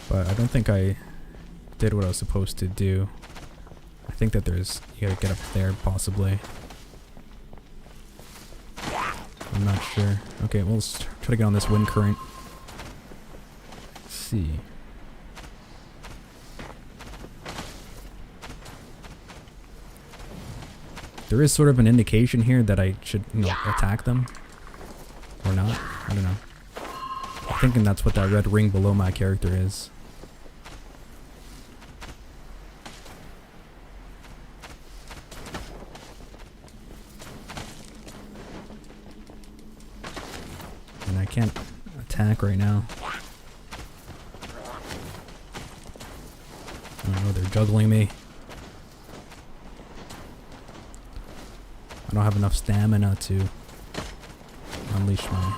But I don't think I did what I was supposed to do. I think that there's, you gotta get up there possibly. I'm not sure. Okay, well, let's try to get on this wind current. Let's see. There is sort of an indication here that I should, you know, attack them. Or not. I don't know. I'm thinking that's what that red ring below my character is. And I can't attack right now. Oh no, they're juggling me. I don't have enough stamina to unleash my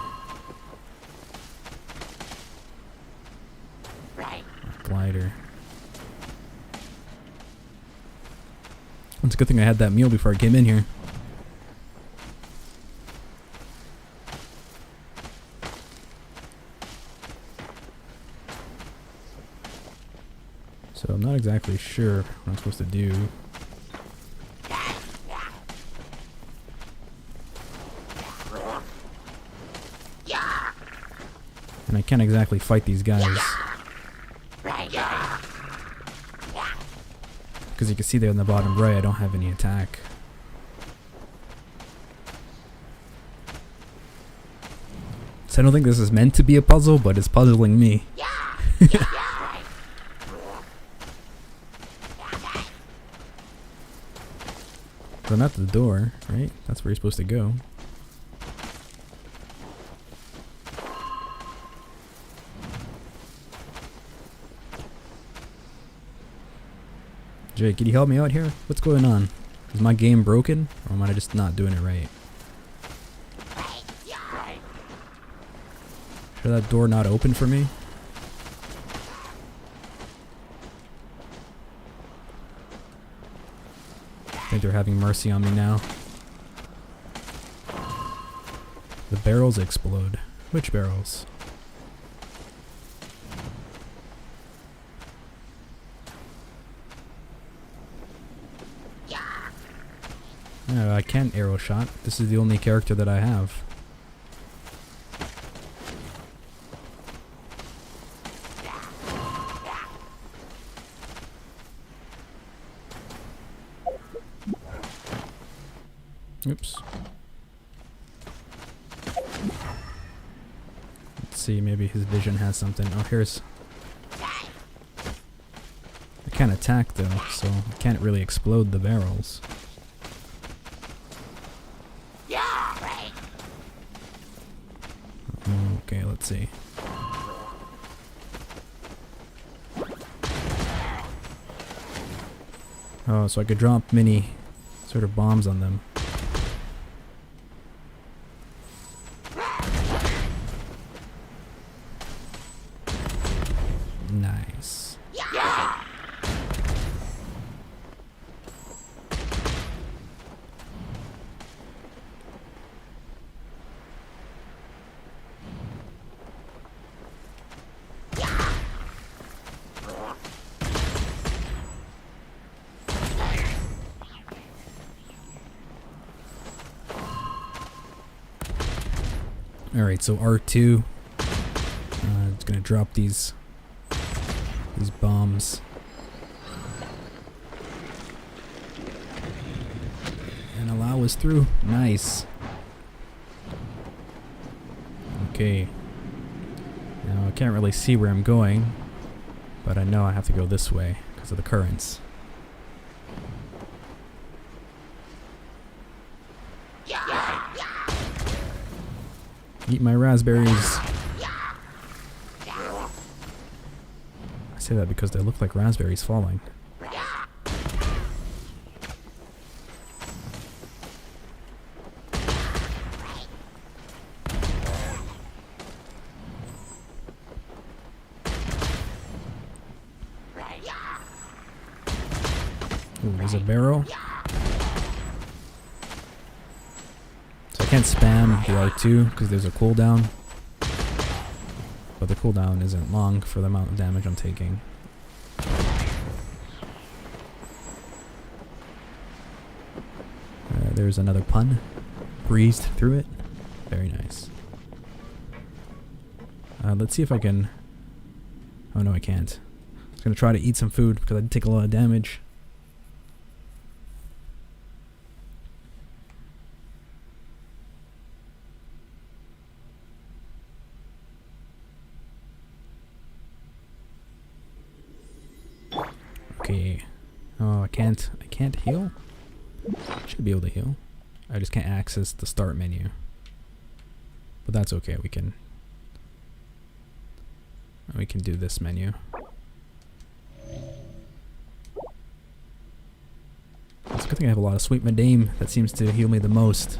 glider. It's a good thing I had that meal before I came in here. So I'm not exactly sure what I'm supposed to do. And I can't exactly fight these guys. Because you can see there in the bottom right, I don't have any attack. So I don't think this is meant to be a puzzle, but it's puzzling me. So not the door, right? That's where you're supposed to go. Jay, can you help me out here? What's going on? Is my game broken? Or am I just not doing it right? Should that door not open for me? I think they're having mercy on me now. The barrels explode. Which barrels? No, I can't arrow shot. This is the only character that I have. Oops. Let's see, maybe his vision has something. Oh, here's... I can't attack though, so I can't really explode the barrels. Okay, let's see. Oh, so I could drop mini sort of bombs on them. Nice. Alright, so R2. It's gonna drop these bombs. And allow us through. Nice. Okay. Now I can't really see where I'm going, but I know I have to go this way because of the currents. Eat my raspberries. I say that because they look like raspberries falling. Ooh, there's a barrel. So I can't spam the R2 because there's a cooldown. But the cooldown isn't long for the amount of damage I'm taking. There's another pun. Breezed through it. Very nice. Let's see if I can... Oh no, I can't. I was going to try to eat some food because I did take a lot of damage. Okay. Oh, I can't heal? Should be able to heal. I just can't access the start menu. But that's okay, we can do this menu. It's a good thing I have a lot of sweet madame that seems to heal me the most.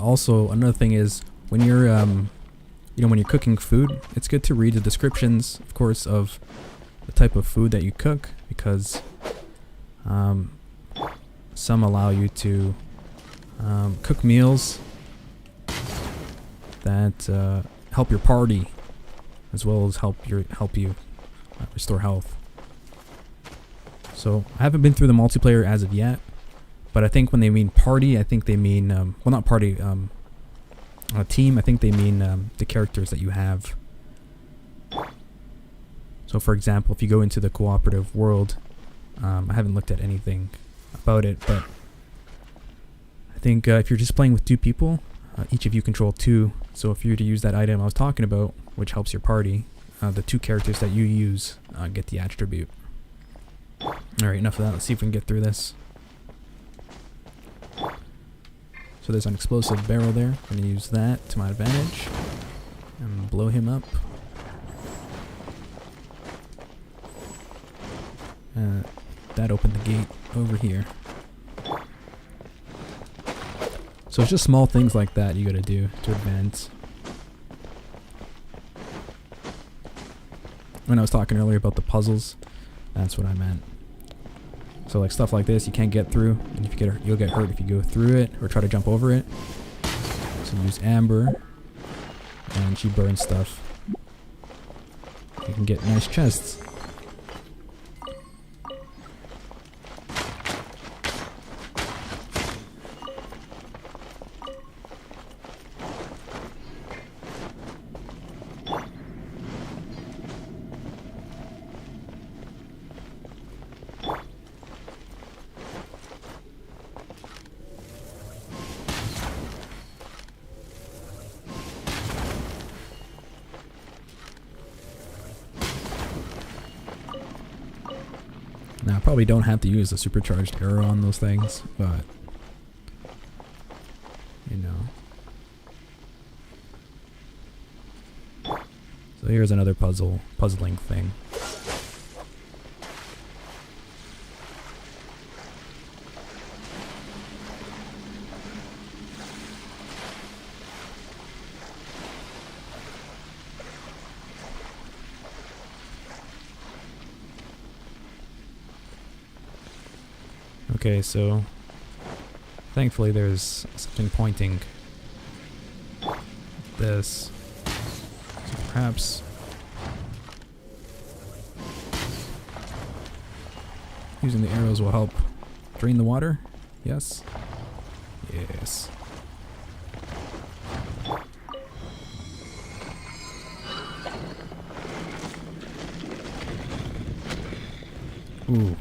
Also, another thing is when you're, when you're cooking food, it's good to read the descriptions, of course, of the type of food that you cook, because some allow you to cook meals that help your party, as well as help you restore health. So I haven't been through the multiplayer as of yet. But I think when they mean party, I think they mean, well, not party, a team, I think they mean the characters that you have. So for example, if you go into the cooperative world, I haven't looked at anything about it, but I think if you're just playing with 2 people, each of you control 2. So if you were to use that item I was talking about, which helps your party, the 2 characters that you use get the attribute. Alright, enough of that. Let's see if we can get through this. So there's an explosive barrel there. I'm going to use that to my advantage and blow him up. That opened the gate over here. So it's just small things like that you gotta do to advance. When I was talking earlier about the puzzles, that's what I meant. So like stuff like this you can't get through, and if you get you'll get hurt if you go through it or try to jump over it. So use Amber, and she burns stuff. You can get nice chests. Now, I probably don't have to use a supercharged arrow on those things, but, you know. So here's another puzzling thing. Okay, so Thankfully, there's something pointing this. So perhaps using the arrows will help drain the water. Yes. Yes. Ooh.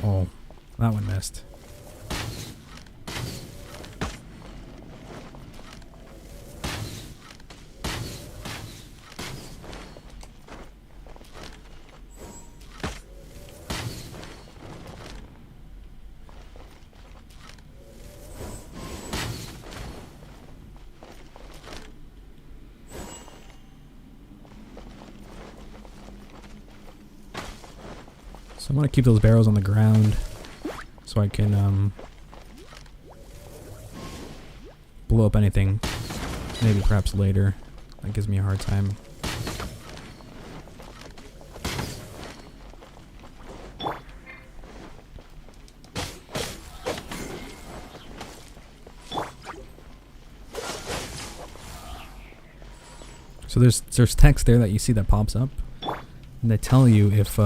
Oh, that one missed. So I want to keep those barrels on the ground so I can blow up anything, maybe perhaps later. That gives me a hard time. So there's text there that you see that pops up, and they tell you if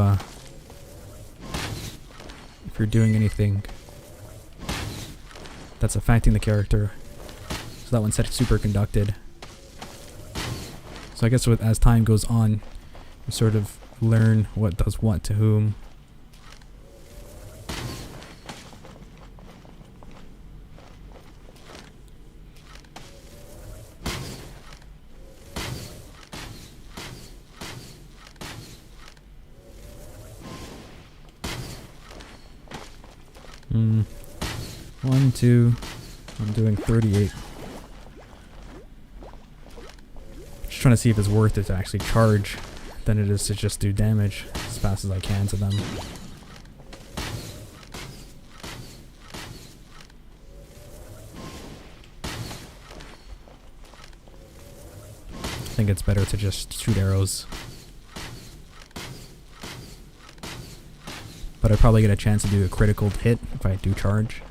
you're doing anything that's affecting the character. So that one's set to superconducted. So I guess as time goes on, you sort of learn what does what to whom. One, two, I'm doing 38. Just trying to see if it's worth it to actually charge than it is to just do damage as fast as I can to them. I think it's better to just shoot arrows. But I probably get a chance to do a critical hit if I do charge.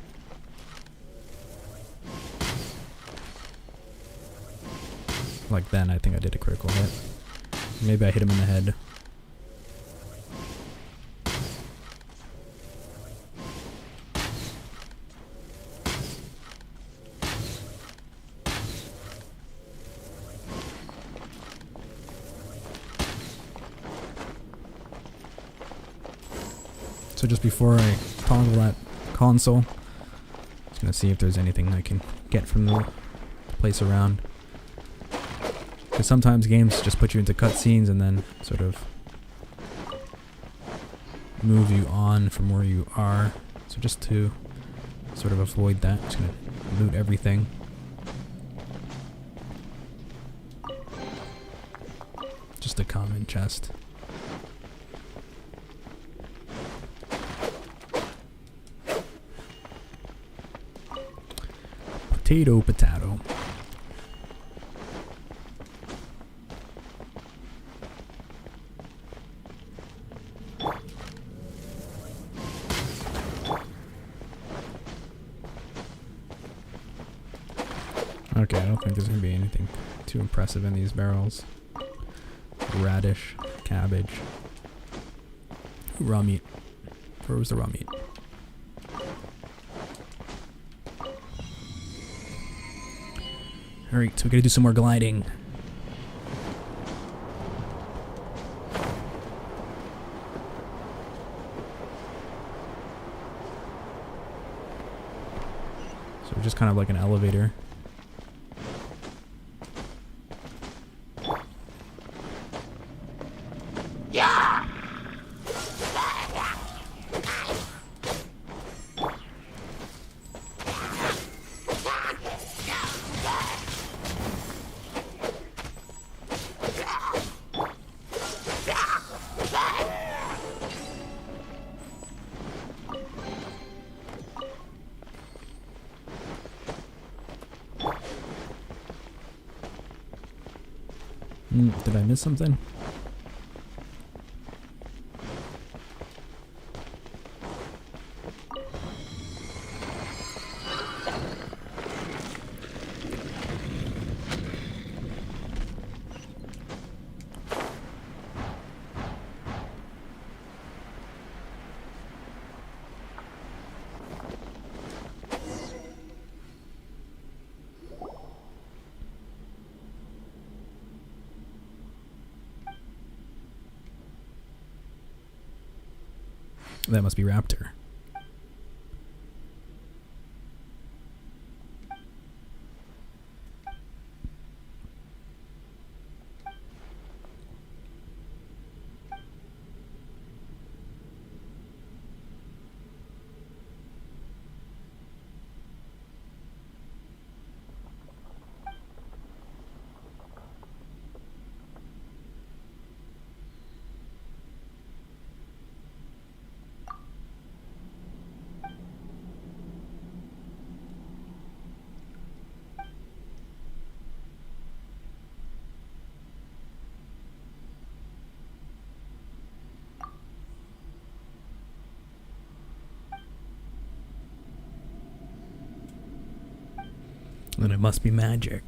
Like then, I think I did a critical hit. Maybe I hit him in the head. So just before I toggle that console, just gonna see if there's anything I can get from the place around. Because sometimes games just put you into cutscenes and then sort of move you on from where you are. So just to sort of avoid that, I'm just gonna loot everything. Just a common chest. Potato, potato. Okay, I don't think there's gonna be anything too impressive in these barrels. Radish, cabbage, raw meat. Where was the raw meat? Alright, so we gotta do some more gliding. So just kind of like an elevator. Did I miss something? That must be Raptor. Then it must be magic.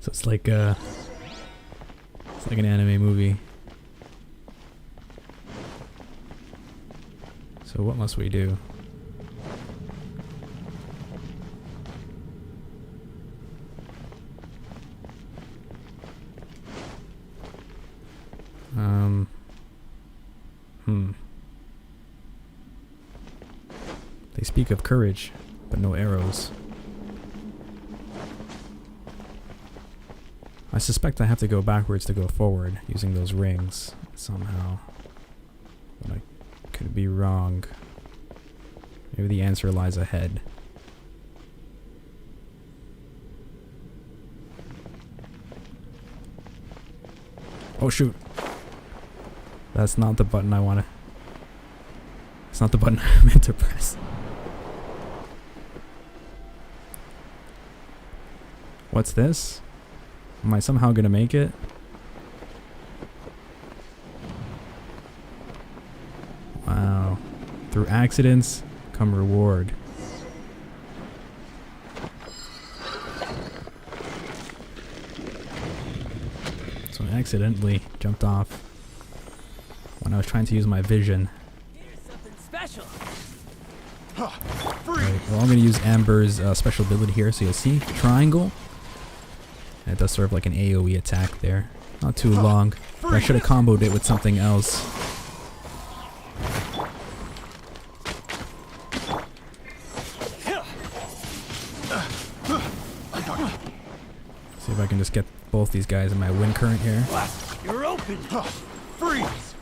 So it's like an anime movie. So what must we do? They speak of courage, but no arrows. I suspect I have to go backwards to go forward using those rings somehow. But I could be wrong. Maybe the answer lies ahead. Oh shoot. That's not the button I want to... It's not the button I meant to press. What's this? Am I somehow gonna make it? Wow. Through accidents come reward. So I accidentally jumped off when I was trying to use my vision. Here's something special. Right, well, I'm gonna use Amber's special ability here, so you'll see triangle. And it does sort of like an AoE attack there. Not too long, but I should have comboed it with something else. See if I can just get both these guys in my wind current here. You're open. Freeze!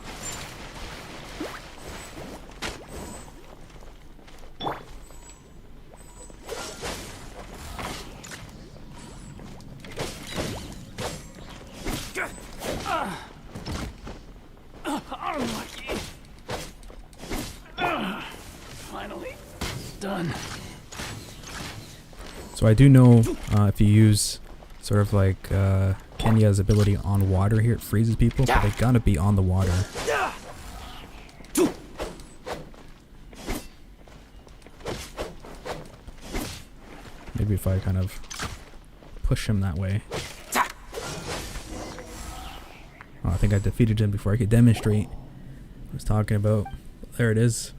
Unlucky. Finally done. So I do know if you use sort of like Kenya's ability on water here, it freezes people, but they gotta be on the water. Maybe if I kind of push him that way. Oh, I think I defeated him before I could demonstrate what I was talking about. There it is.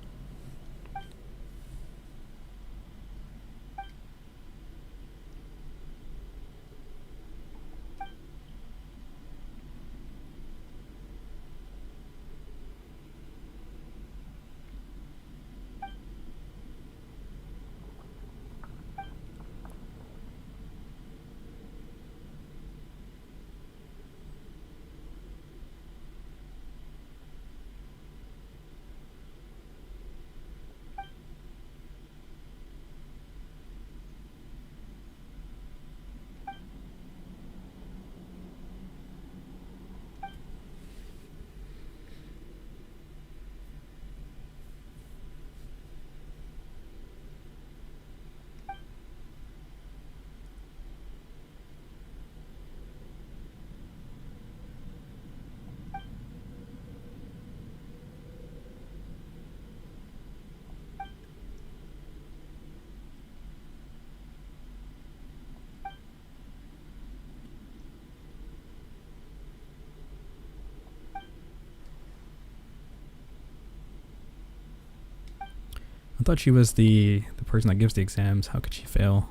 I thought she was the person that gives the exams. How could she fail?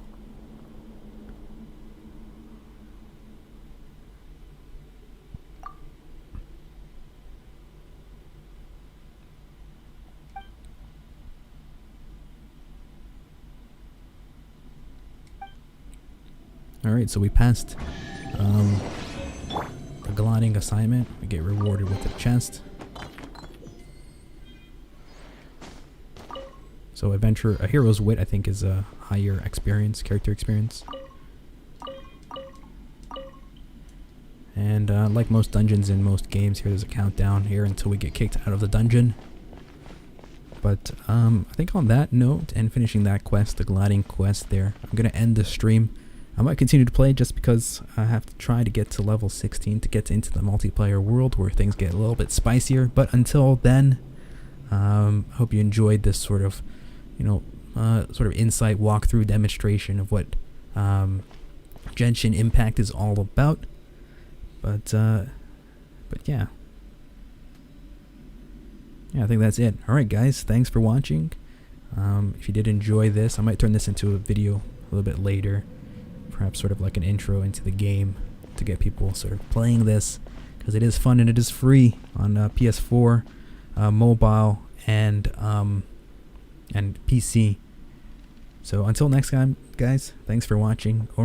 Alright, so we passed the gliding assignment. We get rewarded with a chest. So a hero's wit I think is a higher experience, character experience. And like most dungeons in most games, here there's a countdown here until we get kicked out of the dungeon. But I think on that note, and finishing that quest, the gliding quest there, I'm going to end the stream. I might continue to play just because I have to try to get to level 16 to get into the multiplayer world where things get a little bit spicier. But until then, hope you enjoyed this sort of, sort of insight walkthrough demonstration of what Genshin Impact is all about. But yeah. Yeah, I think that's it. Alright guys, thanks for watching. If you did enjoy this, I might turn this into a video a little bit later. Perhaps sort of like an intro into the game to get people sort of playing this, because it is fun and it is free on PS4, mobile, and PC. So until next time, guys, thanks for watching.